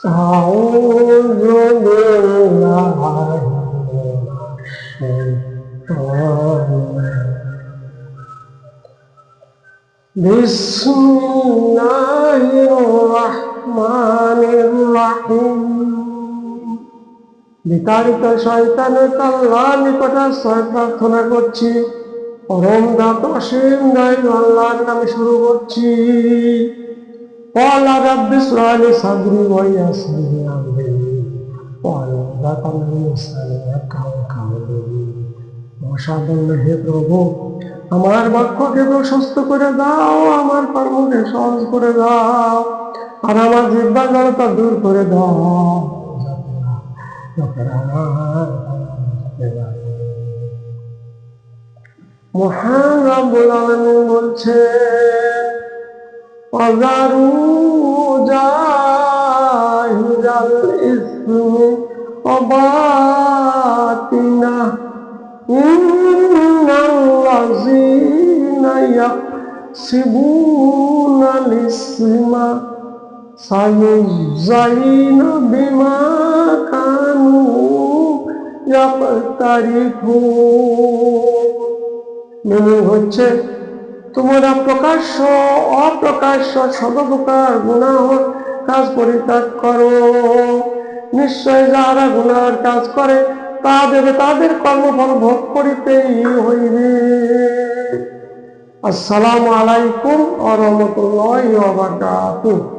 أعوذ بالله من الشيطان بسم الله الرحمن الرحيم বিতাড়িত শয়তানের আল্লাহর নিকট আশ্রয় প্রার্থনা করছি। পরম দাতা অসীম দয়ালু আল্লাহর নামে শুরু করছি। ক্বালা রাব্বি ইশরাহ লি সাদরি ওয়া ইয়াসসির লি আমরি ওয়াহলুল মিন লিসানি ইয়াফকাহু কাওলি। অসাধারণ হে প্রভু, আমার বাক্যকে প্রশস্ত করে দাও, আমার কর্মকে সহজ করে দাও, আর আমার জিহ্বা জড়তা দূর করে দাও। মহান রব্বুল আলামিন বলছেন, ওয়াযারু জাহিরাল ইসমি ওয়া বাতিনাহ ইন্নাল্লাযীনা ইয়াকসিবুনাল ইসমা সায়ুজজাইনা বিমা কানু ইয়াকতারিফুন। মিনিং হচ্ছে, তোমরা প্রকাশ্য অপ্রকাশ্য সর্বপ্রকার গুনাহ কাজ পরিত্যাগ করো। নিশ্চয় যারা গুনার কাজ করে তাদের কর্মফল ভোগ করিতেই হইবে। আসসালামু আলাইকুম ওয়া রাহমাতুল্লাহি ওয়া বারাকাতুহু।